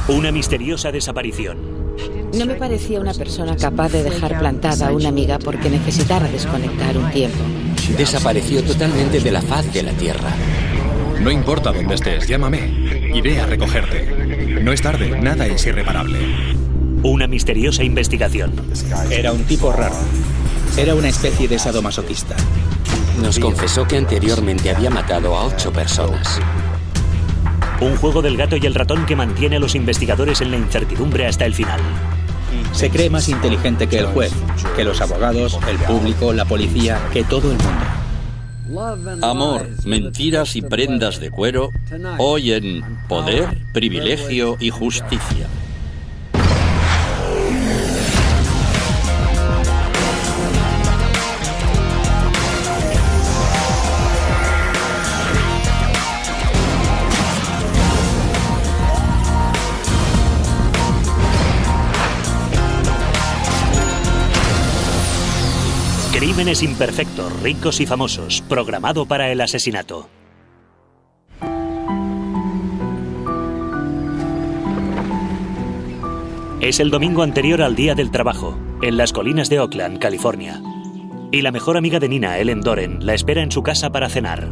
Una misteriosa desaparición. No me parecía una persona capaz de dejar plantada a una amiga porque necesitara desconectar un tiempo. Desapareció totalmente de la faz de la Tierra. No importa dónde estés, llámame. Iré a recogerte. No es tarde, nada es irreparable. Una misteriosa investigación. Era un tipo raro. Era una especie de sadomasoquista. Nos confesó que anteriormente había matado a 8 personas. Un juego del gato y el ratón que mantiene a los investigadores en la incertidumbre hasta el final. Se cree más inteligente que el juez, que los abogados, el público, la policía, que todo el mundo. Amor, mentiras y prendas de cuero, hoy en Poder, Privilegio y Justicia. Crímenes imperfectos, ricos y famosos, programado para el asesinato. Es el domingo anterior al Día del Trabajo, en las colinas de Oakland, California. Y la mejor amiga de Nina, Ellen Doren, la espera en su casa para cenar.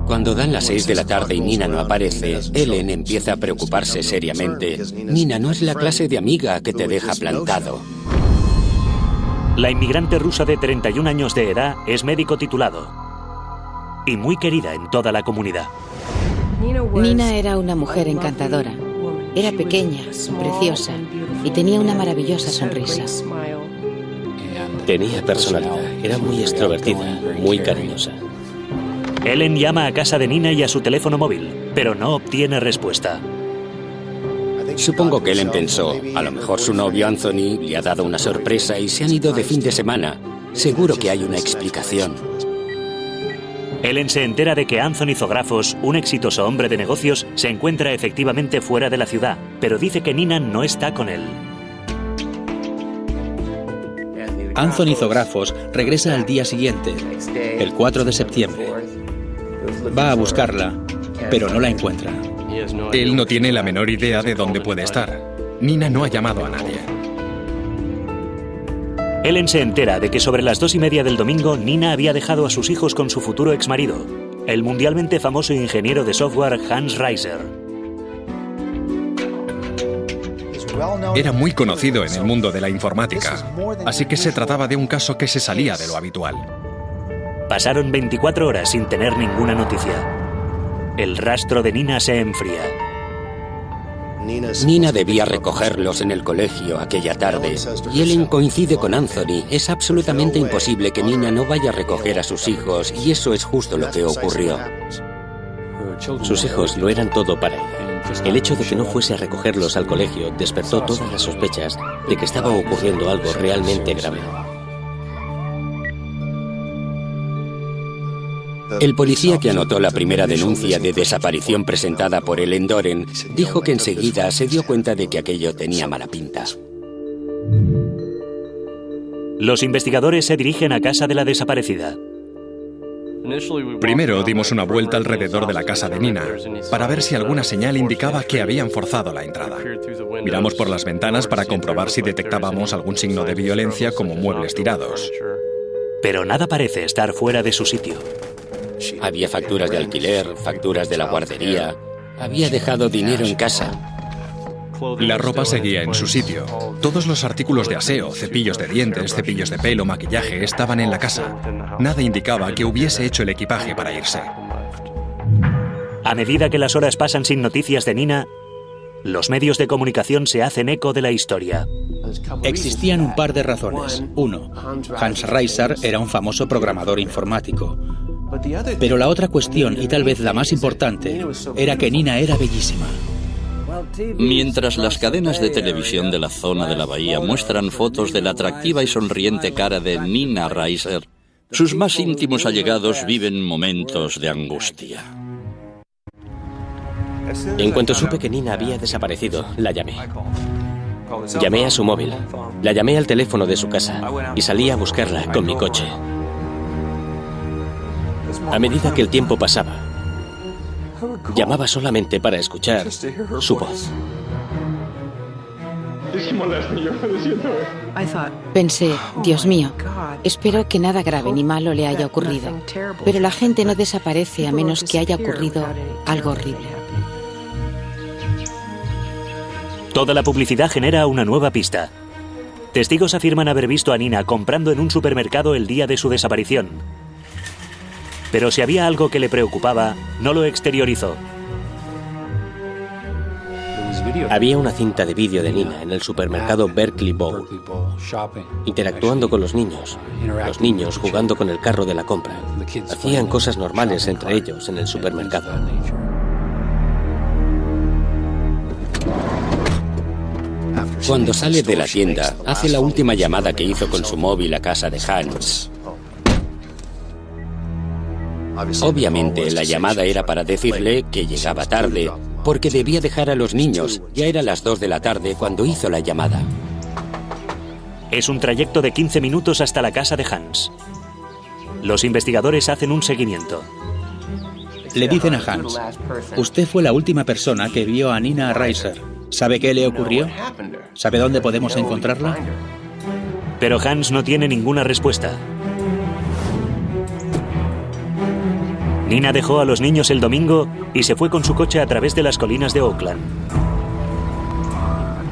Cuando dan las 6 de la tarde y Nina no aparece, Ellen empieza a preocuparse seriamente. Nina no es la clase de amiga que te deja plantado. La inmigrante rusa de 31 años de edad es médico titulado y muy querida en toda la comunidad. Nina era una mujer encantadora. Era pequeña, preciosa y tenía una maravillosa sonrisa. Tenía personalidad, era muy extrovertida, muy cariñosa. Ellen llama a casa de Nina y a su teléfono móvil, pero no obtiene respuesta. Supongo que Ellen pensó, a lo mejor su novio Anthony le ha dado una sorpresa y se han ido de fin de semana. Seguro que hay una explicación. Ellen se entera de que Anthony Zographos, un exitoso hombre de negocios, se encuentra efectivamente fuera de la ciudad, pero dice que Nina no está con él. Anthony Zographos regresa al día siguiente, el 4 de septiembre. Va a buscarla, pero no la encuentra. Él no tiene la menor idea de dónde puede estar. Nina no ha llamado a nadie. Ellen se entera de que sobre las 2:30 del domingo, Nina había dejado a sus hijos con su futuro exmarido, el mundialmente famoso ingeniero de software Hans Reiser. Era muy conocido en el mundo de la informática, así que se trataba de un caso que se salía de lo habitual. Pasaron 24 horas sin tener ninguna noticia. El rastro de Nina se enfría. Nina debía recogerlos en el colegio aquella tarde y Ellen coincide con Anthony. Es absolutamente imposible que Nina no vaya a recoger a sus hijos y eso es justo lo que ocurrió. Sus hijos lo eran todo para ella. El hecho de que no fuese a recogerlos al colegio despertó todas las sospechas de que estaba ocurriendo algo realmente grave. El policía que anotó la primera denuncia de desaparición presentada por Ellen Doren dijo que enseguida se dio cuenta de que aquello tenía mala pinta. Los investigadores se dirigen a casa de la desaparecida. Primero dimos una vuelta alrededor de la casa de Nina para ver si alguna señal indicaba que habían forzado la entrada. Miramos por las ventanas para comprobar si detectábamos algún signo de violencia como muebles tirados. Pero nada parece estar fuera de su sitio. Había facturas de alquiler, facturas de la guardería. Había dejado dinero en casa. La ropa seguía en su sitio. Todos los artículos de aseo, cepillos de dientes, cepillos de pelo, maquillaje, estaban en la casa. Nada indicaba que hubiese hecho el equipaje para irse. A medida que las horas pasan sin noticias de Nina, los medios de comunicación se hacen eco de la historia. Existían un par de razones. Uno, Hans Reiser era un famoso programador informático. Pero la otra cuestión, y tal vez la más importante, era que Nina era bellísima. Mientras las cadenas de televisión de la zona de la bahía muestran fotos de la atractiva y sonriente cara de Nina Reiser, sus más íntimos allegados viven momentos de angustia. En cuanto supe que Nina había desaparecido, la llamé. Llamé a su móvil, la llamé al teléfono de su casa y salí a buscarla con mi coche. A medida que el tiempo pasaba, Llamaba solamente para escuchar su voz. Pensé, Dios mío, espero que nada grave ni malo le haya ocurrido. Pero la gente no desaparece a menos que haya ocurrido algo horrible. Toda la publicidad genera una nueva pista. Testigos afirman haber visto a Nina comprando en un supermercado el día de su desaparición. Pero si había algo que le preocupaba, no lo exteriorizó. Había una cinta de vídeo de Nina en el supermercado Berkeley Bowl, interactuando con los niños jugando con el carro de la compra. Hacían cosas normales entre ellos en el supermercado. Cuando sale de la tienda, hace la última llamada que hizo con su móvil a casa de Hans. Obviamente, la llamada era para decirle que llegaba tarde, porque debía dejar a los niños. Ya eran las 2 de la tarde cuando hizo la llamada. Es un trayecto de 15 minutos hasta la casa de Hans. Los investigadores hacen un seguimiento. Le dicen a Hans, usted fue la última persona que vio a Nina Reiser. ¿Sabe qué le ocurrió? ¿Sabe dónde podemos encontrarla? Pero Hans no tiene ninguna respuesta. Nina dejó a los niños el domingo y se fue con su coche a través de las colinas de Oakland.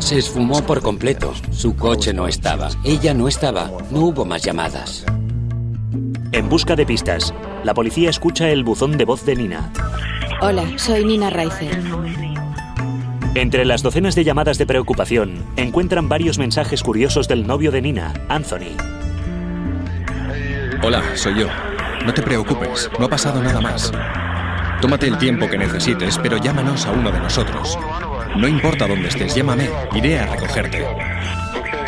Se esfumó por completo. Su coche no estaba. Ella no estaba. No hubo más llamadas. En busca de pistas, la policía escucha el buzón de voz de Nina. Hola, soy Nina Reiser. Entre las docenas de llamadas de preocupación, encuentran varios mensajes curiosos del novio de Nina, Anthony. Hola, soy yo. No te preocupes, no ha pasado nada más. Tómate el tiempo que necesites, pero llámanos a uno de nosotros. No importa dónde estés, llámame, iré a recogerte.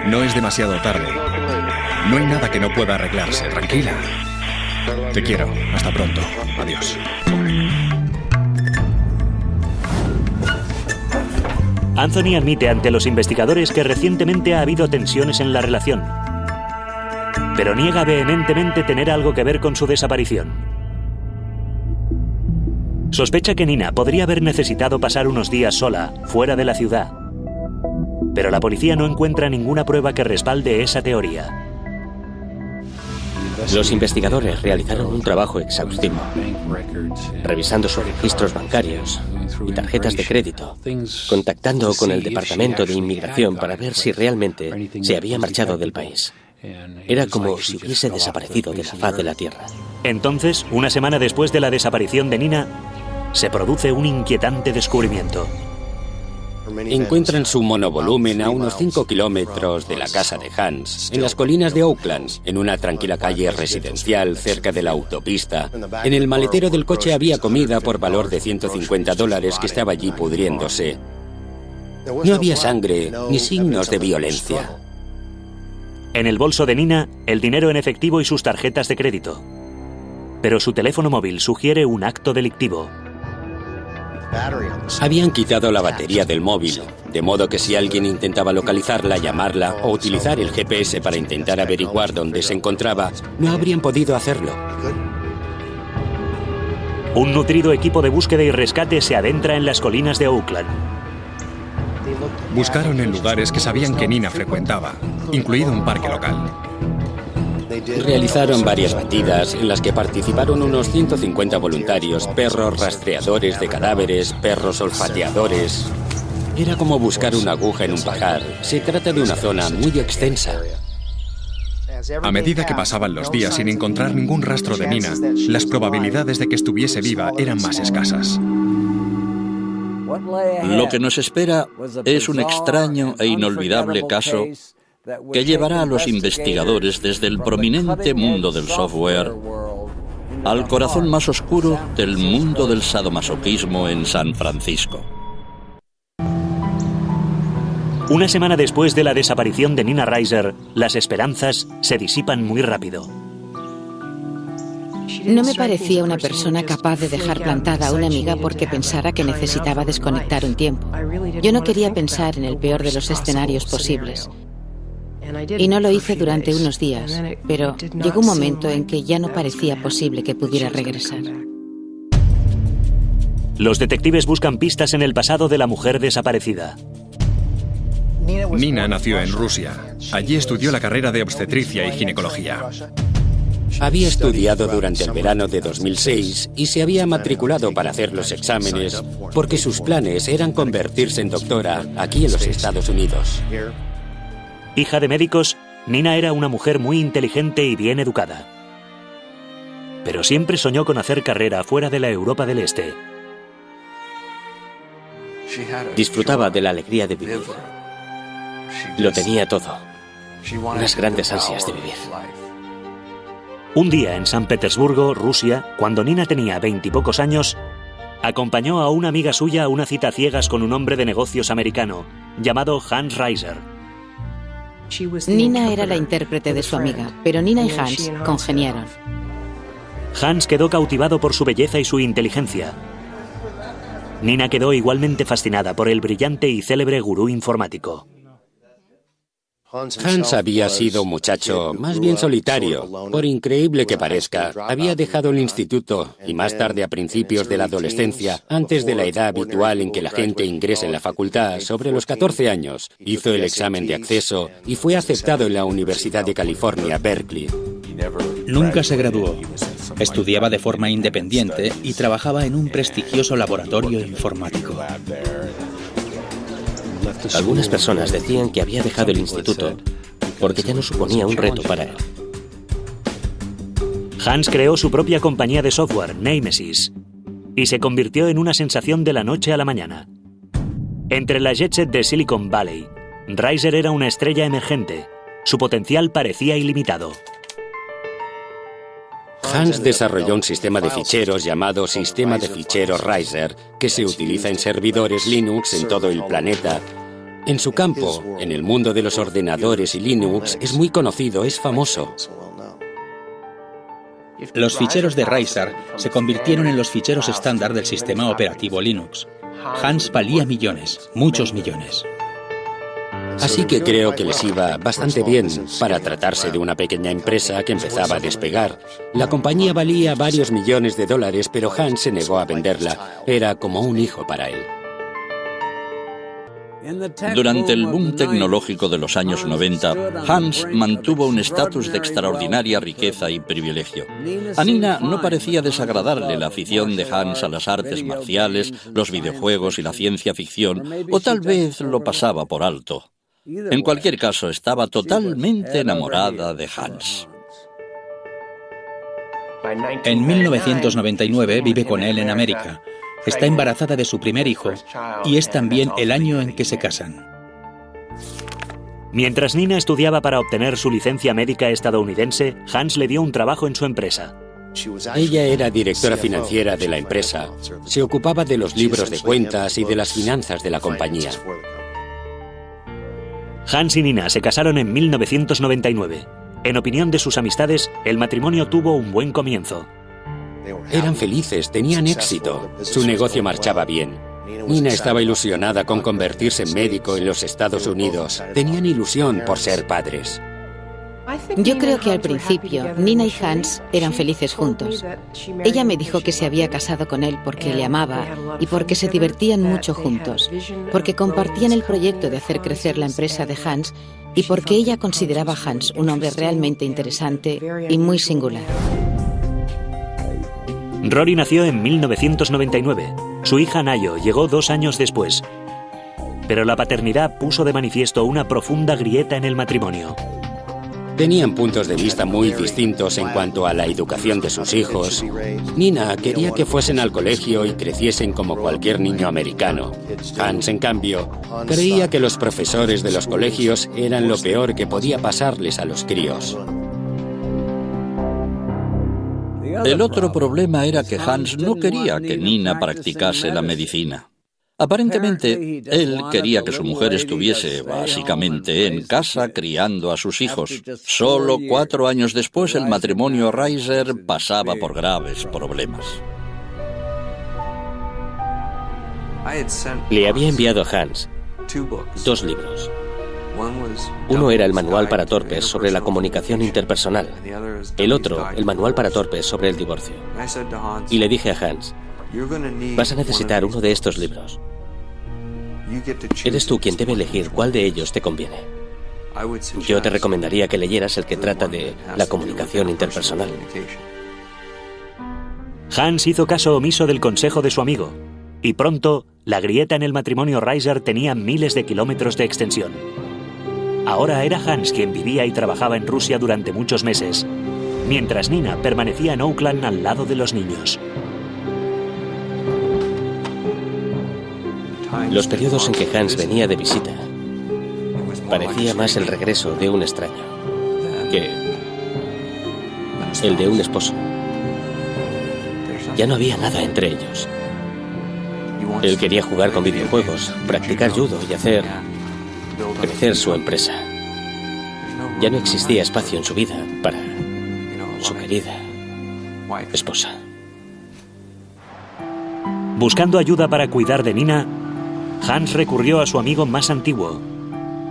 No es demasiado tarde. No hay nada que no pueda arreglarse, tranquila. Te quiero, hasta pronto, adiós. Anthony admite ante los investigadores que recientemente ha habido tensiones en la relación, pero niega vehementemente tener algo que ver con su desaparición. Sospecha que Nina podría haber necesitado pasar unos días sola, fuera de la ciudad, pero la policía no encuentra ninguna prueba que respalde esa teoría. Los investigadores realizaron un trabajo exhaustivo, revisando sus registros bancarios y tarjetas de crédito, contactando con el Departamento de Inmigración para ver si realmente se había marchado del país. Era como si hubiese desaparecido de la faz de la tierra. Entonces, una semana después de la desaparición de Nina, se produce un inquietante descubrimiento. Encuentran su monovolumen a unos 5 kilómetros de la casa de Hans, en las colinas de Oakland, en una tranquila calle residencial cerca de la autopista. En el maletero del coche había comida por valor de $150 que estaba allí pudriéndose. No había sangre ni signos de violencia. En el bolso de Nina, el dinero en efectivo y sus tarjetas de crédito. Pero su teléfono móvil sugiere un acto delictivo. Habían quitado la batería del móvil, de modo que si alguien intentaba localizarla, llamarla o utilizar el GPS para intentar averiguar dónde se encontraba, no habrían podido hacerlo. Un nutrido equipo de búsqueda y rescate se adentra en las colinas de Oakland. Buscaron en lugares que sabían que Nina frecuentaba, incluido un parque local. Realizaron varias batidas en las que participaron unos 150 voluntarios, perros rastreadores de cadáveres, perros olfateadores. Era como buscar una aguja en un pajar. Se trata de una zona muy extensa. A medida que pasaban los días sin encontrar ningún rastro de Nina, las probabilidades de que estuviese viva eran más escasas. Lo que nos espera es un extraño e inolvidable caso que llevará a los investigadores desde el prominente mundo del software al corazón más oscuro del mundo del sadomasoquismo en San Francisco. Una semana después de la desaparición de Nina Reiser, las esperanzas se disipan muy rápido. No me parecía una persona capaz de dejar plantada a una amiga porque pensara que necesitaba desconectar un tiempo. Yo no quería pensar en el peor de los escenarios posibles. Y no lo hice durante unos días, pero llegó un momento en que ya no parecía posible que pudiera regresar. Los detectives buscan pistas en el pasado de la mujer desaparecida. Nina nació en Rusia. Allí estudió la carrera de obstetricia y ginecología. Había estudiado durante el verano de 2006 y se había matriculado para hacer los exámenes porque sus planes eran convertirse en doctora aquí en los Estados Unidos. Hija de médicos, Nina era una mujer muy inteligente y bien educada. Pero siempre soñó con hacer carrera fuera de la Europa del Este. Disfrutaba de la alegría de vivir. Lo tenía todo. Unas grandes ansias de vivir. Un día en San Petersburgo, Rusia, cuando Nina tenía 20 y pocos años, acompañó a una amiga suya a una cita a ciegas con un hombre de negocios americano, llamado Hans Reiser. Nina era la intérprete de su amiga, pero Nina y Hans congeniaron. Hans quedó cautivado por su belleza y su inteligencia. Nina quedó igualmente fascinada por el brillante y célebre gurú informático. Hans había sido un muchacho más bien solitario. Por increíble que parezca, había dejado el instituto y más tarde, a principios de la adolescencia, antes de la edad habitual en que la gente ingresa en la facultad, sobre los 14 años, hizo el examen de acceso y fue aceptado en la Universidad de California, Berkeley. Nunca se graduó. Estudiaba de forma independiente y trabajaba en un prestigioso laboratorio informático. Algunas personas decían que había dejado el instituto porque ya no suponía un reto para él. Hans creó su propia compañía de software, Nemesis, y se convirtió en una sensación de la noche a la mañana. Entre la jet set de Silicon Valley, Reiser era una estrella emergente. Su potencial parecía ilimitado. Hans desarrolló un sistema de ficheros llamado Sistema de Ficheros Reiser, que se utiliza en servidores Linux en todo el planeta. En su campo, en el mundo de los ordenadores y Linux, es muy conocido, es famoso. Los ficheros de Reiser se convirtieron en los ficheros estándar del sistema operativo Linux. Hans valía millones, muchos millones. Así que creo que les iba bastante bien para tratarse de una pequeña empresa que empezaba a despegar. La compañía valía varios millones de dólares, pero Hans se negó a venderla. Era como un hijo para él. Durante el boom tecnológico de los años 90, Hans mantuvo un estatus de extraordinaria riqueza y privilegio. A Nina no parecía desagradarle la afición de Hans a las artes marciales, los videojuegos y la ciencia ficción, o tal vez lo pasaba por alto. En cualquier caso, estaba totalmente enamorada de Hans. En 1999 vive con él en América. Está embarazada de su primer hijo y es también el año en que se casan. Mientras Nina estudiaba para obtener su licencia médica estadounidense, Hans le dio un trabajo en su empresa. Ella era directora financiera de la empresa. Se ocupaba de los libros de cuentas y de las finanzas de la compañía. Hans y Nina se casaron en 1999. En opinión de sus amistades, el matrimonio tuvo un buen comienzo. Eran felices, tenían éxito. Su negocio marchaba bien. Nina estaba ilusionada con convertirse en médico en los Estados Unidos. Tenían ilusión por ser padres. Yo creo que al principio Nina y Hans eran felices juntos. Ella me dijo que se había casado con él porque le amaba y porque se divertían mucho juntos, porque compartían el proyecto de hacer crecer la empresa de Hans y porque ella consideraba a Hans un hombre realmente interesante y muy singular. Rory nació en 1999. Su hija Nayo llegó 2 años después. Pero la paternidad puso de manifiesto una profunda grieta en el matrimonio. Tenían puntos de vista muy distintos en cuanto a la educación de sus hijos. Nina quería que fuesen al colegio y creciesen como cualquier niño americano. Hans, en cambio, creía que los profesores de los colegios eran lo peor que podía pasarles a los críos. El otro problema era que Hans no quería que Nina practicase la medicina. Aparentemente, él quería que su mujer estuviese básicamente en casa criando a sus hijos. Solo 4 años después, el matrimonio Reiser pasaba por graves problemas. Le había enviado a Hans 2 libros. Uno era el manual para torpes sobre la comunicación interpersonal. El otro, el manual para torpes sobre el divorcio. Y le dije a Hans, Vas a necesitar uno de estos libros. Eres tú quien debe elegir cuál de ellos te conviene. Yo te recomendaría que leyeras el que trata de la comunicación interpersonal. Hans hizo caso omiso del consejo de su amigo, y pronto la grieta en el matrimonio Reiser tenía miles de kilómetros de extensión. Ahora era Hans quien vivía y trabajaba en Rusia durante muchos meses, mientras Nina permanecía en Oakland al lado de los niños. Los periodos en que Hans venía de visita parecía más el regreso de un extraño que el de un esposo. Ya no había nada entre ellos. Él quería jugar con videojuegos, practicar judo y hacer crecer su empresa. Ya no existía espacio en su vida para su querida esposa. Buscando ayuda para cuidar de Nina, Hans recurrió a su amigo más antiguo,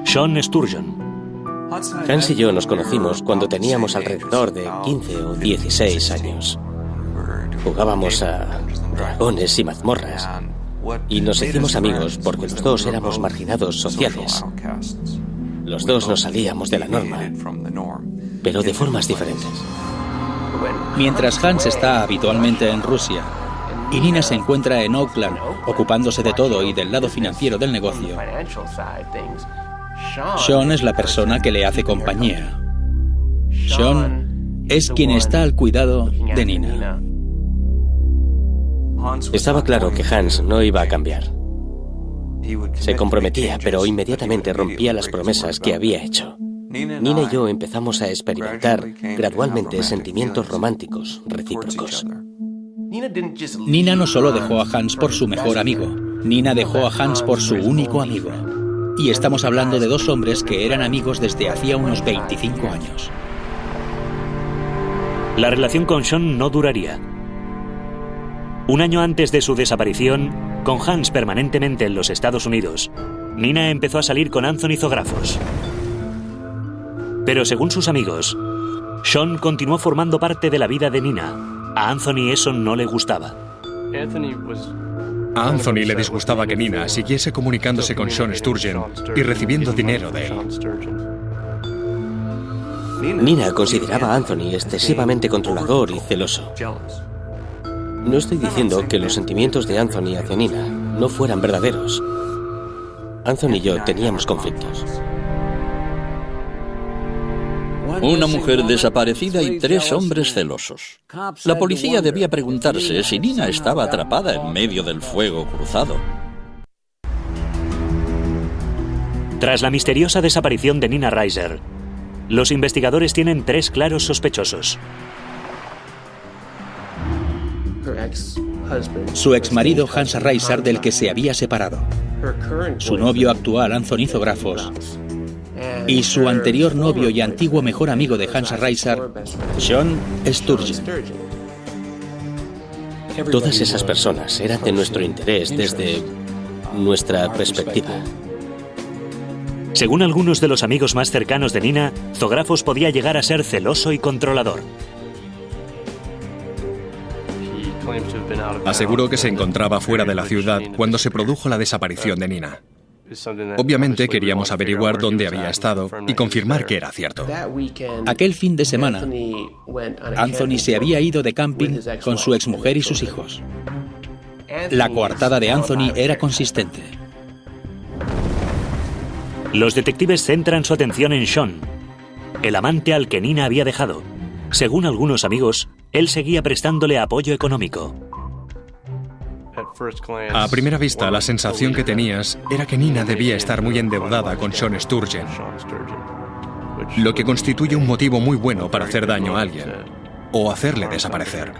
Sean Sturgeon. Hans y yo nos conocimos cuando teníamos alrededor de 15 o 16 años. Jugábamos a dragones y mazmorras y nos hicimos amigos porque los dos éramos marginados sociales. Los dos nos salíamos de la norma, pero de formas diferentes. Mientras Hans está habitualmente en Rusia y Nina se encuentra en Oakland ocupándose de todo y del lado financiero del negocio, Sean es la persona que le hace compañía. Sean es quien está al cuidado de Nina. Estaba claro que Hans no iba a cambiar. Se comprometía, pero inmediatamente rompía las promesas que había hecho. Nina y yo empezamos a experimentar gradualmente sentimientos románticos recíprocos. Nina no solo dejó a Hans por su mejor amigo, Nina dejó a Hans por su único amigo. Y estamos hablando de dos hombres que eran amigos desde hacía unos 25 años. La relación con Sean no duraría. Un año antes de su desaparición, con Hans permanentemente en los Estados Unidos, Nina empezó a salir con Anthony Zographos. Pero según sus amigos, Sean continuó formando parte de la vida de Nina. A Anthony eso no le gustaba. A Anthony le disgustaba que Nina siguiese comunicándose con Sean Sturgeon y recibiendo dinero de él. Nina consideraba a Anthony excesivamente controlador y celoso. No estoy diciendo que los sentimientos de Anthony hacia Nina no fueran verdaderos. Anthony y yo teníamos conflictos. Una mujer desaparecida y 3 hombres celosos. La policía debía preguntarse si Nina estaba atrapada en medio del fuego cruzado. Tras la misteriosa desaparición de Nina Reiser, los investigadores tienen 3 claros sospechosos. Su exmarido Hans Reiser, del que se había separado, su novio actual Anthony Zographos y su anterior novio y antiguo mejor amigo de Hans Reiser, Sean Sturgeon. Todas esas personas eran de nuestro interés desde nuestra perspectiva. Según algunos de los amigos más cercanos de Nina, Zographos podía llegar a ser celoso y controlador. Aseguró que se encontraba fuera de la ciudad cuando se produjo la desaparición de Nina. Obviamente queríamos averiguar dónde había estado y confirmar que era cierto. Aquel fin de semana, Anthony se había ido de camping con su exmujer y sus hijos. La coartada de Anthony era consistente. Los detectives centran su atención en Sean, el amante al que Nina había dejado. Según algunos amigos, él seguía prestándole apoyo económico. A primera vista, la sensación que tenías era que Nina debía estar muy endeudada con Sean Sturgeon, lo que constituye un motivo muy bueno para hacer daño a alguien o hacerle desaparecer.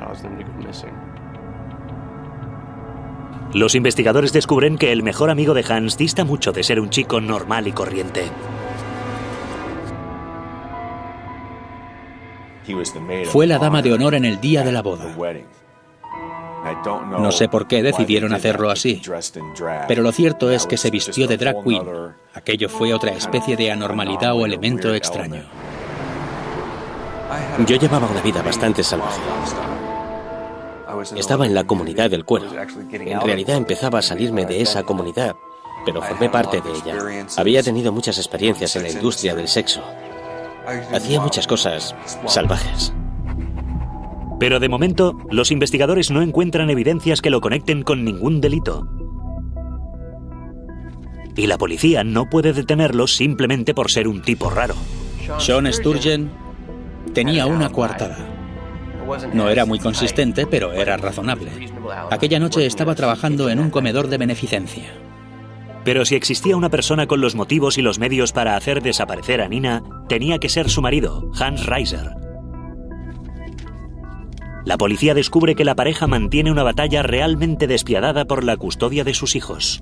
Los investigadores descubren que el mejor amigo de Hans dista mucho de ser un chico normal y corriente. Fue la dama de honor en el día de la boda. No sé por qué decidieron hacerlo así, pero lo cierto es que se vistió de drag queen. Aquello fue otra especie de anormalidad o elemento extraño. Yo llevaba una vida bastante salvaje. Estaba en la comunidad del cuero. En realidad empezaba a salirme de esa comunidad, pero formé parte de ella. Había tenido muchas experiencias en la industria del sexo. Hacía muchas cosas salvajes. Pero de momento, los investigadores no encuentran evidencias que lo conecten con ningún delito. Y la policía no puede detenerlo simplemente por ser un tipo raro. Sean Sturgeon tenía una coartada. No era muy consistente, pero era razonable. Aquella noche estaba trabajando en un comedor de beneficencia. Pero si existía una persona con los motivos y los medios para hacer desaparecer a Nina, tenía que ser su marido, Hans Reiser. La policía descubre que la pareja mantiene una batalla realmente despiadada por la custodia de sus hijos.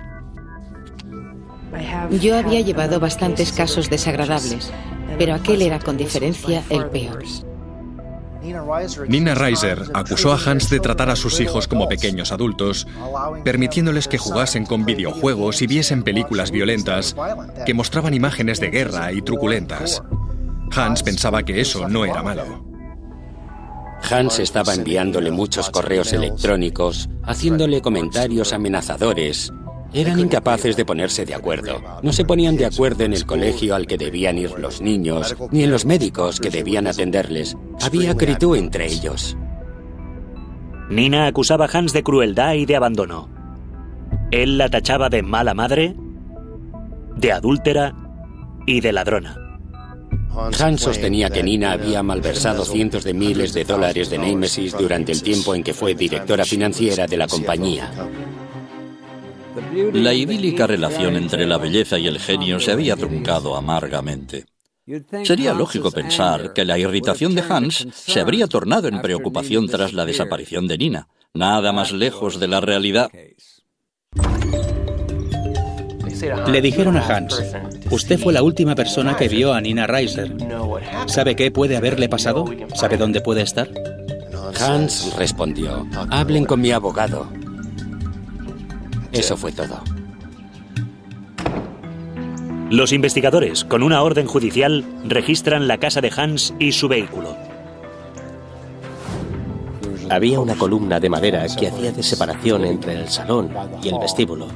Yo había llevado bastantes casos desagradables, pero aquel era con diferencia el peor. Nina Reiser acusó a Hans de tratar a sus hijos como pequeños adultos, permitiéndoles que jugasen con videojuegos y viesen películas violentas que mostraban imágenes de guerra y truculentas. Hans pensaba que eso no era malo. Hans estaba enviándole muchos correos electrónicos, haciéndole comentarios amenazadores. Eran incapaces de ponerse de acuerdo. No se ponían de acuerdo en el colegio al que debían ir los niños, ni en los médicos que debían atenderles. Había acritud entre ellos. Nina acusaba a Hans de crueldad y de abandono. Él la tachaba de mala madre, de adúltera y de ladrona. Hans sostenía que Nina había malversado cientos de miles de dólares de Nemesis durante el tiempo en que fue directora financiera de la compañía. La idílica relación entre la belleza y el genio se había truncado amargamente. Sería lógico pensar que la irritación de Hans se habría tornado en preocupación tras la desaparición de Nina. Nada más lejos de la realidad. Le dijeron a Hans: usted fue la última persona que vio a Nina Reiser. ¿Sabe qué puede haberle pasado? ¿Sabe dónde puede estar? Hans respondió: hablen con mi abogado. Eso fue todo. Los investigadores, con una orden judicial, registran la casa de Hans y su vehículo. Había una columna de madera que hacía de separación entre el salón y el vestíbulo,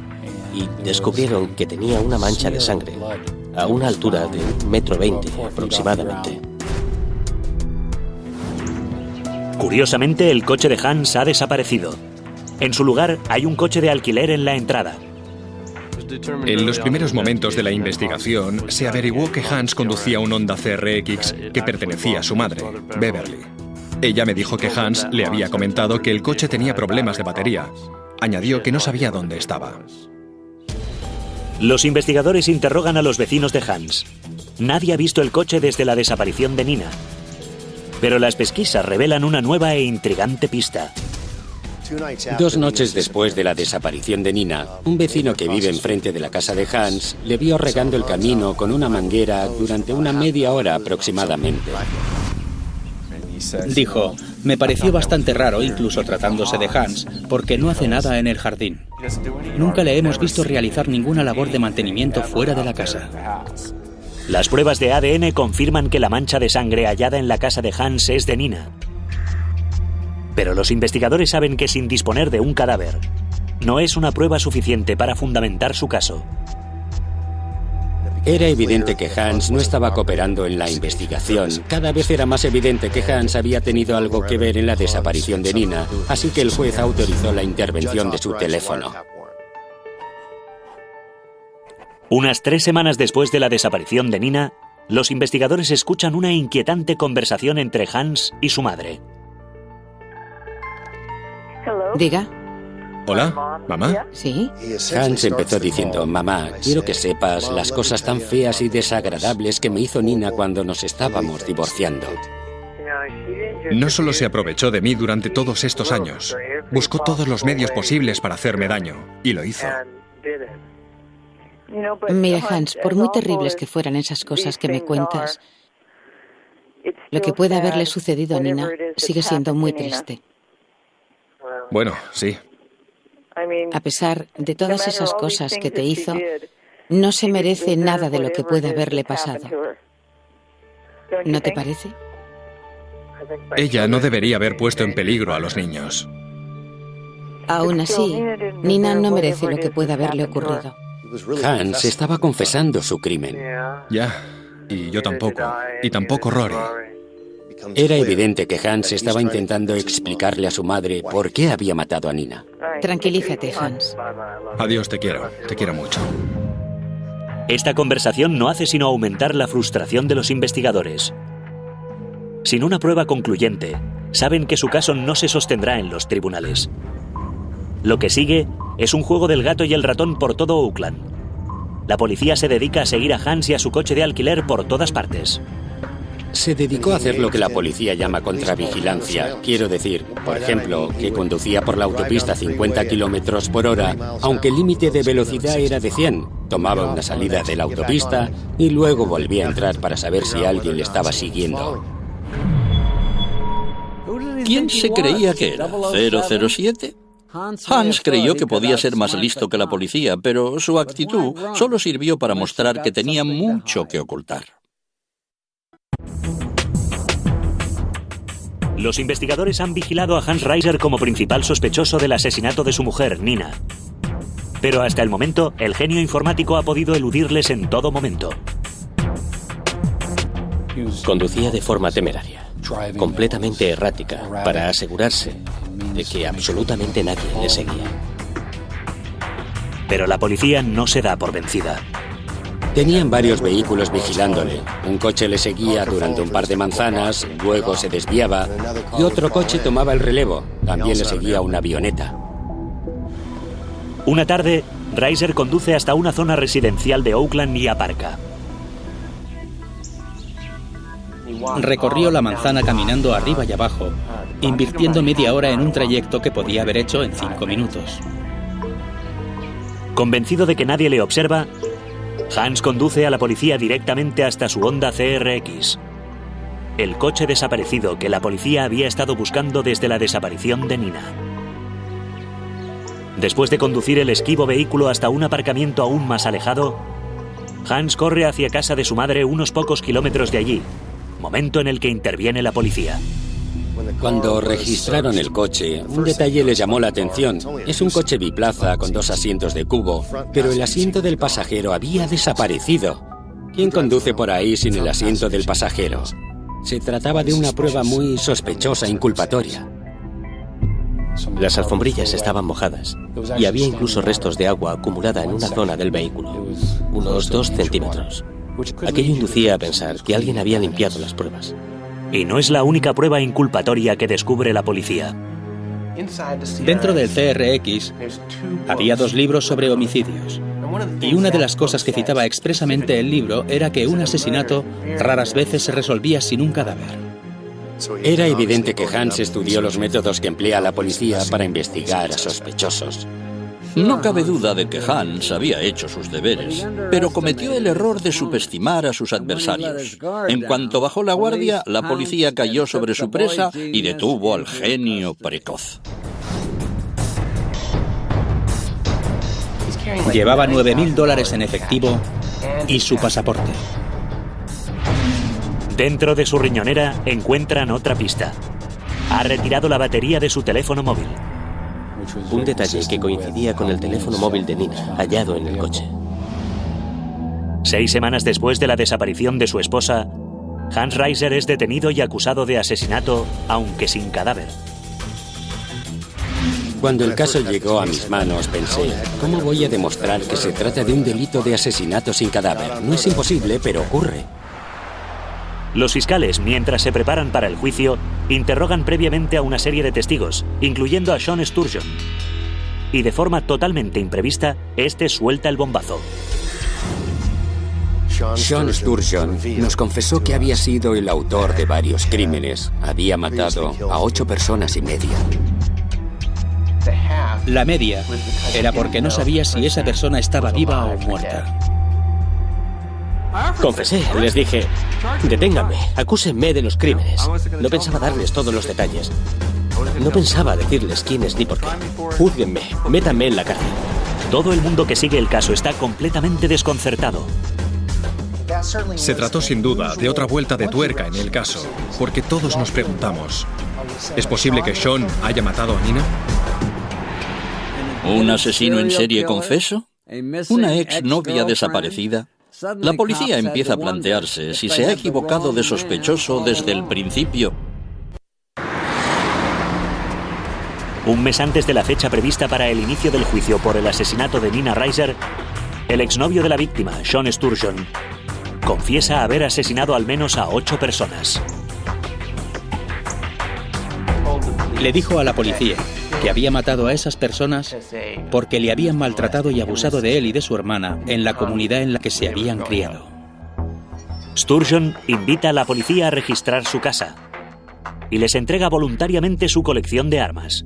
y descubrieron que tenía una mancha de sangre a una altura de 1,20 m aproximadamente. Curiosamente, el coche de Hans ha desaparecido. En su lugar hay un coche de alquiler en la entrada. En los primeros momentos de la investigación, se averiguó que Hans conducía un Honda CRX que pertenecía a su madre, Beverly. Ella me dijo que Hans le había comentado que el coche tenía problemas de batería. Añadió que no sabía dónde estaba. Los investigadores interrogan a los vecinos de Hans. Nadie ha visto el coche desde la desaparición de Nina. Pero las pesquisas revelan una nueva e intrigante pista. 2 noches después de la desaparición de Nina, un vecino que vive enfrente de la casa de Hans le vio regando el camino con una manguera durante una media hora aproximadamente. Dijo: me pareció bastante raro, incluso tratándose de Hans, porque no hace nada en el jardín. Nunca le hemos visto realizar ninguna labor de mantenimiento fuera de la casa. Las pruebas de ADN confirman que la mancha de sangre hallada en la casa de Hans es de Nina. Pero los investigadores saben que sin disponer de un cadáver, no es una prueba suficiente para fundamentar su caso. Era evidente que Hans no estaba cooperando en la investigación. Cada vez era más evidente que Hans había tenido algo que ver en la desaparición de Nina, así que el juez autorizó la intervención de su teléfono. Unas 3 semanas después de la desaparición de Nina, los investigadores escuchan una inquietante conversación entre Hans y su madre. Diga. ¿Hola, mamá? ¿Sí? Hans empezó diciendo: mamá, quiero que sepas las cosas tan feas y desagradables que me hizo Nina cuando nos estábamos divorciando. No solo se aprovechó de mí durante todos estos años, buscó todos los medios posibles para hacerme daño, y lo hizo. Mira, Hans, por muy terribles que fueran esas cosas que me cuentas, lo que puede haberle sucedido a Nina sigue siendo muy triste. Bueno, sí. A pesar de todas esas cosas que te hizo, no se merece nada de lo que puede haberle pasado. ¿No te parece? Ella no debería haber puesto en peligro a los niños. Aún así, Nina no merece lo que pueda haberle ocurrido. Hans estaba confesando su crimen. Ya, y yo tampoco. Y tampoco Rory. Era evidente que Hans estaba intentando explicarle a su madre por qué había matado a Nina. Tranquilízate, Hans. Adiós, te quiero mucho. Esta conversación no hace sino aumentar la frustración de los investigadores. Sin una prueba concluyente, saben que su caso no se sostendrá en los tribunales. Lo que sigue es un juego del gato y el ratón por todo Oakland. La policía se dedica a seguir a Hans y a su coche de alquiler por todas partes. Se dedicó a hacer lo que la policía llama contravigilancia. Quiero decir, por ejemplo, que conducía por la autopista a 50 kilómetros por hora, aunque el límite de velocidad era de 100. Tomaba una salida de la autopista y luego volvía a entrar para saber si alguien le estaba siguiendo. ¿Quién se creía que era? ¿007? Hans creyó que podía ser más listo que la policía, pero su actitud solo sirvió para mostrar que tenía mucho que ocultar. Los investigadores han vigilado a Hans Reiser como principal sospechoso del asesinato de su mujer, Nina. Pero hasta el momento, el genio informático ha podido eludirles en todo momento. Conducía de forma temeraria, completamente errática, para asegurarse de que absolutamente nadie le seguía. Pero la policía no se da por vencida. Tenían varios vehículos vigilándole. Un coche le seguía durante un par de manzanas, luego se desviaba y otro coche tomaba el relevo. También le seguía una avioneta. Una tarde, Reiser conduce hasta una zona residencial de Oakland y aparca. Recorrió la manzana caminando arriba y abajo, invirtiendo media hora en un trayecto que podía haber hecho en 5 minutos. Convencido de que nadie le observa, Hans conduce a la policía directamente hasta su Honda CRX, el coche desaparecido que la policía había estado buscando desde la desaparición de Nina. Después de conducir el esquivo vehículo hasta un aparcamiento aún más alejado, Hans corre hacia casa de su madre unos pocos kilómetros de allí, momento en el que interviene la policía. Cuando registraron el coche, un detalle les llamó la atención. Es un coche biplaza con 2 asientos de cubo, pero el asiento del pasajero había desaparecido. ¿Quién conduce por ahí sin el asiento del pasajero? Se trataba de una prueba muy sospechosa e inculpatoria. Las alfombrillas estaban mojadas y había incluso restos de agua acumulada en una zona del vehículo, unos 2 centímetros. Aquello inducía a pensar que alguien había limpiado las pruebas. Y no es la única prueba inculpatoria que descubre la policía. Dentro del CRX había 2 libros sobre homicidios. Y una de las cosas que citaba expresamente el libro era que un asesinato raras veces se resolvía sin un cadáver. Era evidente que Hans estudió los métodos que emplea la policía para investigar a sospechosos. No cabe duda de que Hans había hecho sus deberes, pero cometió el error de subestimar a sus adversarios. En cuanto bajó la guardia, la policía cayó sobre su presa y detuvo al genio precoz. Llevaba $9.000 en efectivo y su pasaporte. Dentro de su riñonera encuentran otra pista. Ha retirado la batería de su teléfono móvil. Un detalle que coincidía con el teléfono móvil de Nina, hallado en el coche. 6 semanas después de la desaparición de su esposa, Hans Reiser es detenido y acusado de asesinato, aunque sin cadáver. Cuando el caso llegó a mis manos, pensé, ¿cómo voy a demostrar que se trata de un delito de asesinato sin cadáver? No es imposible, pero ocurre. Los fiscales, mientras se preparan para el juicio, interrogan previamente a una serie de testigos, incluyendo a Sean Sturgeon. Y de forma totalmente imprevista, este suelta el bombazo. Sean Sturgeon nos confesó que había sido el autor de varios crímenes. Había matado a 8 personas y media. La media era porque no sabía si esa persona estaba viva o muerta. Confesé, les dije, deténganme, acúsenme de los crímenes. No pensaba darles todos los detalles. No pensaba decirles quiénes ni por qué. Júzguenme, métanme en la cárcel. Todo el mundo que sigue el caso está completamente desconcertado. Se trató sin duda de otra vuelta de tuerca en el caso, porque todos nos preguntamos, ¿es posible que Sean haya matado a Nina? ¿Un asesino en serie confeso? ¿Una exnovia desaparecida? La policía empieza a plantearse si se ha equivocado de sospechoso desde el principio. Un mes antes de la fecha prevista para el inicio del juicio por el asesinato de Nina Reiser, el exnovio de la víctima, Sean Sturgeon, confiesa haber asesinado al menos a 8 personas. Le dijo a la policía que había matado a esas personas porque le habían maltratado y abusado de él y de su hermana en la comunidad en la que se habían criado. Sturgeon invita a la policía a registrar su casa y les entrega voluntariamente su colección de armas.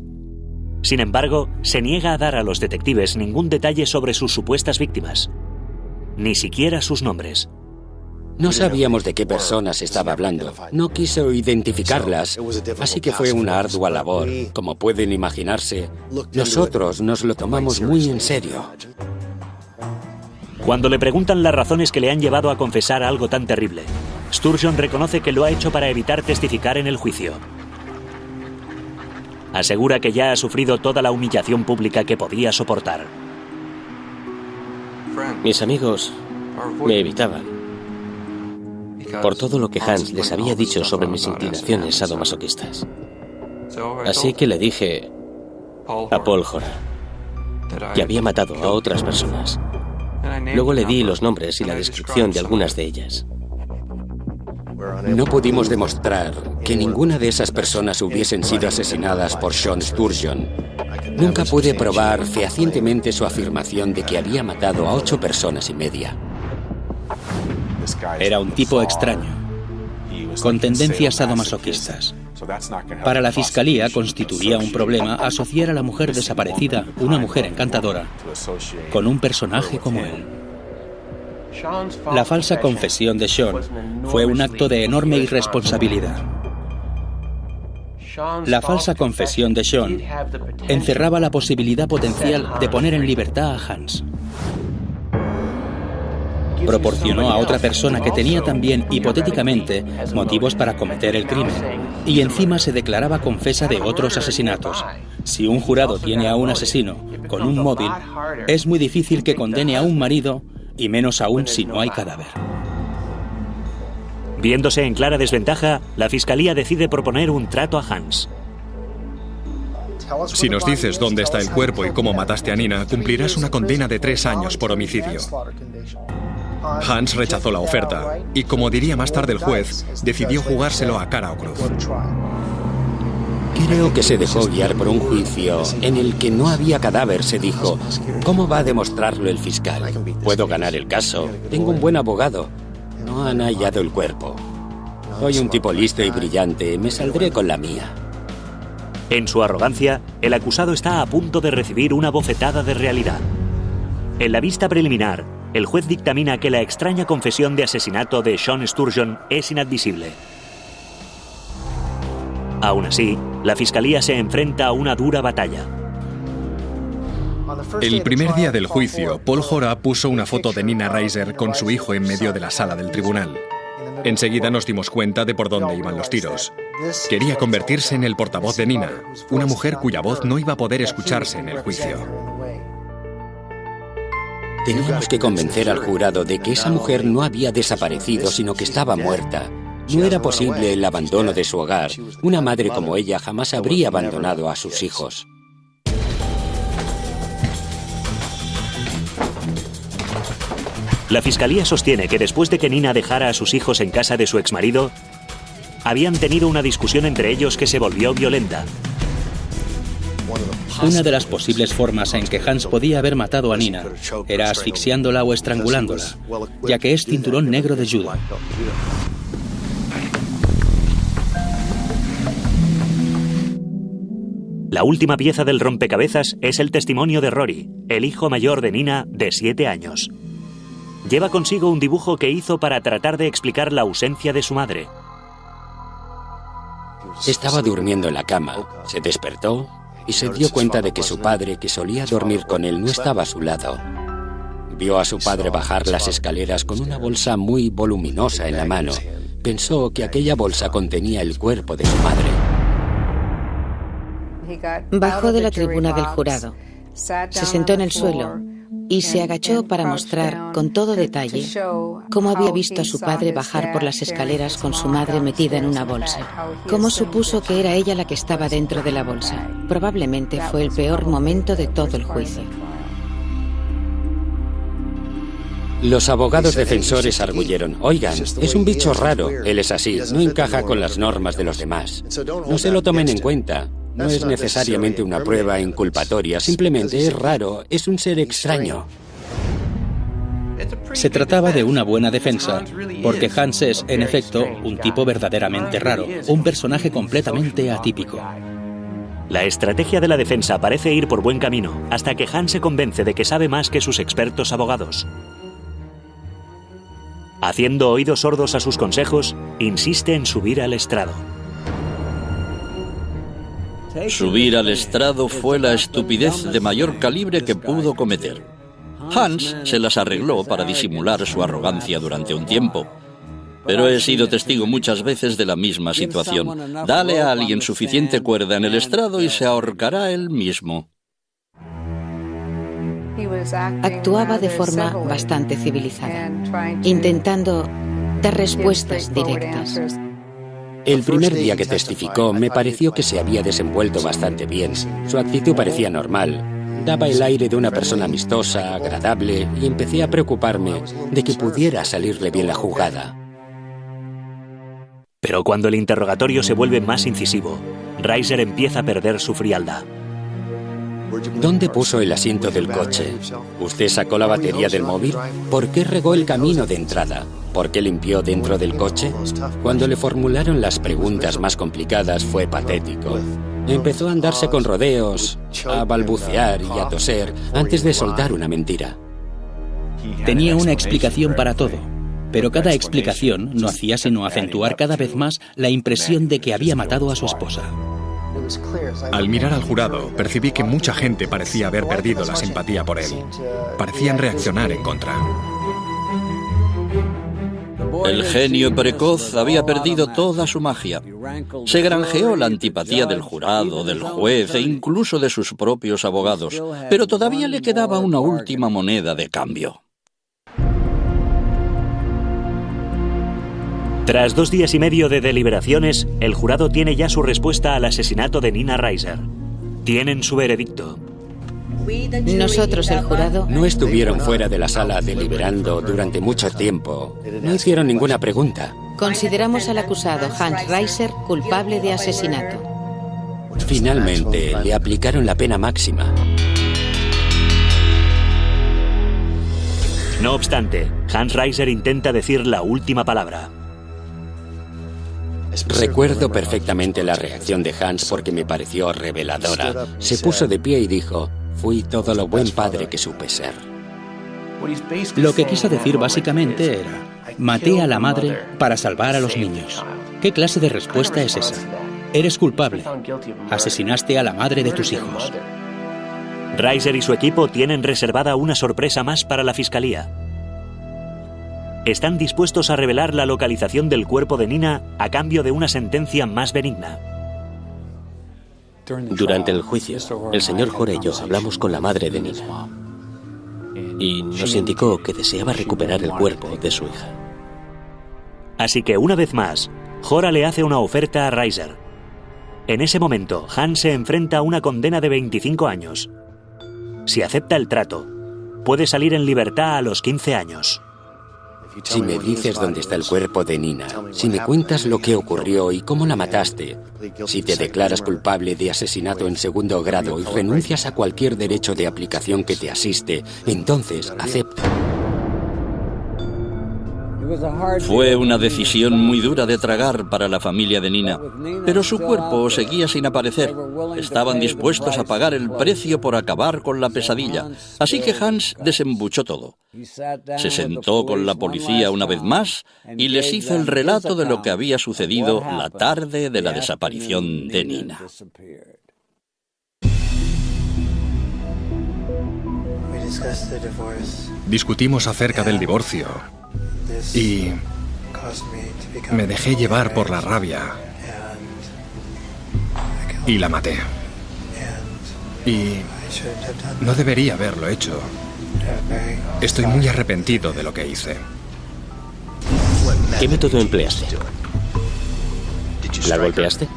Sin embargo, se niega a dar a los detectives ningún detalle sobre sus supuestas víctimas, ni siquiera sus nombres. No sabíamos de qué personas estaba hablando. No quiso identificarlas, así que fue una ardua labor. Como pueden imaginarse, nosotros nos lo tomamos muy en serio. Cuando le preguntan las razones que le han llevado a confesar algo tan terrible, Sturgeon reconoce que lo ha hecho para evitar testificar en el juicio. Asegura que ya ha sufrido toda la humillación pública que podía soportar. Mis amigos me evitaban por todo lo que Hans les había dicho sobre mis inclinaciones sadomasoquistas. Así que le dije a Paul Horan que había matado a otras personas. Luego le di los nombres y la descripción de algunas de ellas. No pudimos demostrar que ninguna de esas personas hubiesen sido asesinadas por Sean Sturgeon. Nunca pude probar fehacientemente su afirmación de que había matado a 8 personas y media. Era un tipo extraño, con tendencias sadomasoquistas. Para la fiscalía constituía un problema asociar a la mujer desaparecida, una mujer encantadora, con un personaje como él. La falsa confesión de Sean fue un acto de enorme irresponsabilidad. La falsa confesión de Sean encerraba la posibilidad potencial de poner en libertad a Hans. Proporcionó a otra persona que tenía también, hipotéticamente, motivos para cometer el crimen, y encima se declaraba confesa de otros asesinatos. Si un jurado tiene a un asesino con un móvil, es muy difícil que condene a un marido, y menos aún si no hay cadáver. Viéndose en clara desventaja, la fiscalía decide proponer un trato a Hans. Si nos dices dónde está el cuerpo y cómo mataste a Nina, cumplirás una condena de 3 años por homicidio. Hans rechazó la oferta y, como diría más tarde el juez, decidió jugárselo a cara o cruz. Creo que se dejó guiar por un juicio en el que no había cadáver. Se dijo, ¿cómo va a demostrarlo el fiscal? Puedo ganar el caso, tengo un buen abogado. No han hallado el cuerpo. Soy un tipo listo y brillante, me saldré con la mía. En su arrogancia, el acusado está a punto de recibir una bofetada de realidad. En la vista preliminar, el juez dictamina que la extraña confesión de asesinato de Sean Sturgeon es inadmisible. Aún así, la fiscalía se enfrenta a una dura batalla. El primer día del juicio, Paul Horan puso una foto de Nina Reiser con su hijo en medio de la sala del tribunal. Enseguida nos dimos cuenta de por dónde iban los tiros. Quería convertirse en el portavoz de Nina, una mujer cuya voz no iba a poder escucharse en el juicio. Teníamos que convencer al jurado de que esa mujer no había desaparecido, sino que estaba muerta. No era posible el abandono de su hogar. Una madre como ella jamás habría abandonado a sus hijos. La fiscalía sostiene que después de que Nina dejara a sus hijos en casa de su exmarido, habían tenido una discusión entre ellos que se volvió violenta. Una de las posibles formas en que Hans podía haber matado a Nina era asfixiándola o estrangulándola, ya que es cinturón negro de judo. La última pieza del rompecabezas es el testimonio de Rory, el hijo mayor de Nina, de 7 años. Lleva consigo un dibujo que hizo para tratar de explicar la ausencia de su madre. Estaba durmiendo en la cama, se despertó y se dio cuenta de que su padre, que solía dormir con él, no estaba a su lado. Vio a su padre bajar las escaleras con una bolsa muy voluminosa en la mano. Pensó que aquella bolsa contenía el cuerpo de su madre. Bajó de la tribuna del jurado Se sentó en el suelo y se agachó para mostrar con todo detalle cómo había visto a su padre bajar por las escaleras con su madre metida en una bolsa. Cómo supuso que era ella la que estaba dentro de la bolsa. Probablemente fue el peor momento de todo el juicio. Los abogados defensores arguyeron: oigan, es un bicho raro, él es así, no encaja con las normas de los demás. No se lo tomen en cuenta. No es necesariamente una prueba inculpatoria, simplemente es raro, es un ser extraño. Se trataba de una buena defensa, porque Hans es, en efecto, un tipo verdaderamente raro, un personaje completamente atípico. La estrategia de la defensa parece ir por buen camino, hasta que Hans se convence de que sabe más que sus expertos abogados. Haciendo oídos sordos a sus consejos, insiste en subir al estrado. Subir al estrado fue la estupidez de mayor calibre que pudo cometer. Hans se las arregló para disimular su arrogancia durante un tiempo. Pero he sido testigo muchas veces de la misma situación. Dale a alguien suficiente cuerda en el estrado y se ahorcará él mismo. Actuaba de forma bastante civilizada, intentando dar respuestas directas. El primer día que testificó me pareció que se había desenvuelto bastante bien. Su actitud parecía normal. Daba el aire de una persona amistosa, agradable, y empecé a preocuparme de que pudiera salirle bien la jugada. Pero cuando el interrogatorio se vuelve más incisivo, Reiser empieza a perder su frialdad. ¿Dónde puso el asiento del coche? ¿Usted sacó la batería del móvil? ¿Por qué regó el camino de entrada? ¿Por qué limpió dentro del coche? Cuando le formularon las preguntas más complicadas fue patético. Empezó a andarse con rodeos, a balbucear y a toser antes de soltar una mentira. Tenía una explicación para todo, pero cada explicación no hacía sino acentuar cada vez más la impresión de que había matado a su esposa. Al mirar al jurado, percibí que mucha gente parecía haber perdido la simpatía por él. Parecían reaccionar en contra. El genio precoz había perdido toda su magia. Se granjeó la antipatía del jurado, del juez e incluso de sus propios abogados, pero todavía le quedaba una última moneda de cambio. Tras 2 días y medio de deliberaciones, el jurado tiene ya su respuesta al asesinato de Nina Reiser. Tienen su veredicto. Nosotros, el jurado, No estuvieron fuera de la sala deliberando durante mucho tiempo. No hicieron ninguna pregunta. consideramos al acusado Hans Reiser culpable de asesinato. Finalmente, le aplicaron la pena máxima. No obstante, Hans Reiser intenta decir la última palabra. Recuerdo perfectamente la reacción de Hans porque me pareció reveladora. Se puso de pie y dijo: fui todo lo buen padre que supe ser. Lo que quiso decir básicamente era: maté a la madre para salvar a los niños. ¿Qué clase de respuesta es esa? Eres culpable. Asesinaste a la madre de tus hijos. Reiser y su equipo tienen reservada una sorpresa más para la fiscalía. Están dispuestos a revelar la localización del cuerpo de Nina a cambio de una sentencia más benigna. Durante el juicio, el señor Jora y yo hablamos con la madre de Nina y nos indicó que deseaba recuperar el cuerpo de su hija. Así que, una vez más, Jora le hace una oferta a Reiser. En ese momento, Hans se enfrenta a una condena de 25 años. Si acepta el trato, puede salir en libertad a los 15 años. Si me dices dónde está el cuerpo de Nina, si me cuentas lo que ocurrió y cómo la mataste, si te declaras culpable de asesinato en segundo grado y renuncias a cualquier derecho de aplicación que te asiste, entonces acepto. Fue una decisión muy dura de tragar para la familia de Nina, pero su cuerpo seguía sin aparecer. Estaban dispuestos a pagar el precio por acabar con la pesadilla, así que Hans desembuchó todo. Se sentó con la policía una vez más y les hizo el relato de lo que había sucedido la tarde de la desaparición de Nina. Discutimos acerca del divorcio y me dejé llevar por la rabia y la maté. Y No debería haberlo hecho. Estoy muy arrepentido de lo que hice. ¿Qué método empleaste? ¿La golpeaste?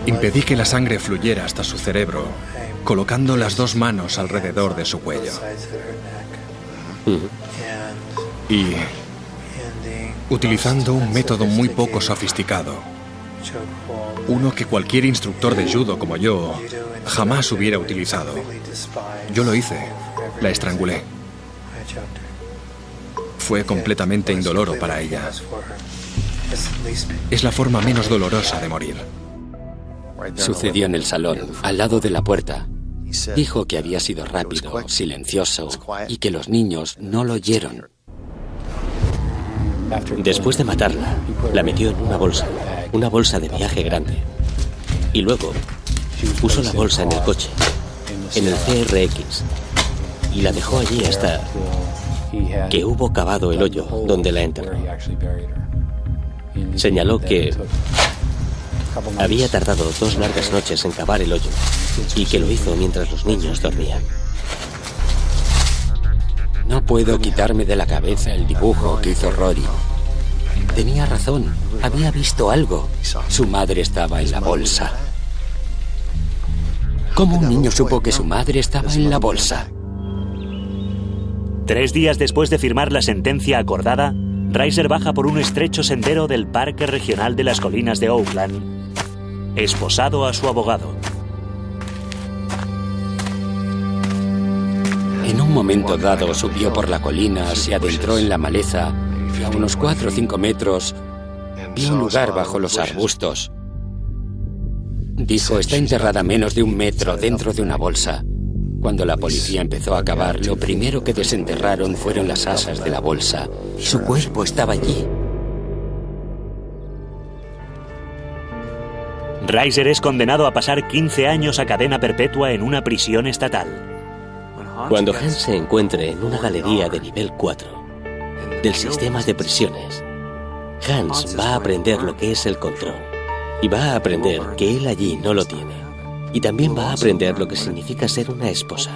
Impedí que la sangre fluyera hasta su cerebro, colocando las 2 manos alrededor de su cuello. Y utilizando un método muy poco sofisticado. Uno que cualquier instructor de judo como yo jamás hubiera utilizado. Yo lo hice. La estrangulé. Fue completamente indoloro para ella. Es la forma menos dolorosa de morir. Sucedió en el salón, al lado de la puerta. Dijo que había sido rápido, silencioso y que los niños no lo oyeron. Después de matarla, la metió en una bolsa de viaje grande. Y luego puso la bolsa en el coche, en el CRX, y la dejó allí hasta que hubo cavado el hoyo donde la enterró. Señaló que había tardado 2 largas noches en cavar el hoyo y que lo hizo mientras los niños dormían. No puedo quitarme de la cabeza el dibujo que hizo Rory. Tenía razón, había visto algo. Su madre estaba en la bolsa. ¿Cómo un niño supo que su madre estaba en la bolsa? 3 días después de firmar la sentencia acordada, Reiser baja por un estrecho sendero del Parque Regional de las Colinas de Oakland, esposado a su abogado. En un momento dado subió por la colina, se adentró en la maleza y a unos 4 o 5 metros vio un lugar bajo los arbustos. Dijo, está enterrada a menos de 1 metro dentro de una bolsa. Cuando la policía empezó a cavar, lo primero que desenterraron fueron las asas de la bolsa. Su cuerpo estaba allí. Reiser es condenado a pasar 15 años a cadena perpetua en una prisión estatal. Cuando Hans se encuentre en una galería de nivel 4 del sistema de prisiones, Hans va a aprender lo que es el control y va a aprender que él allí no lo tiene. Y también va a aprender lo que significa ser una esposa.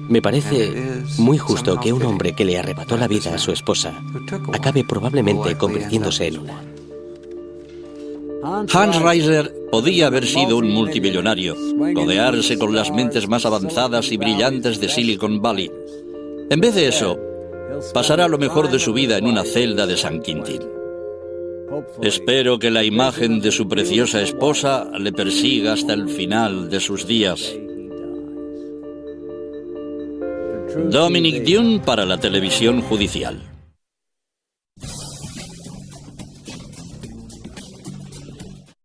Me parece muy justo que un hombre que le arrebató la vida a su esposa acabe probablemente convirtiéndose en una. Hans Reiser podía haber sido un multimillonario, rodearse con las mentes más avanzadas y brillantes de Silicon Valley. En vez de eso, pasará lo mejor de su vida en una celda de San Quintín. Espero que la imagen de su preciosa esposa le persiga hasta el final de sus días. Dominic Dunne para la televisión judicial.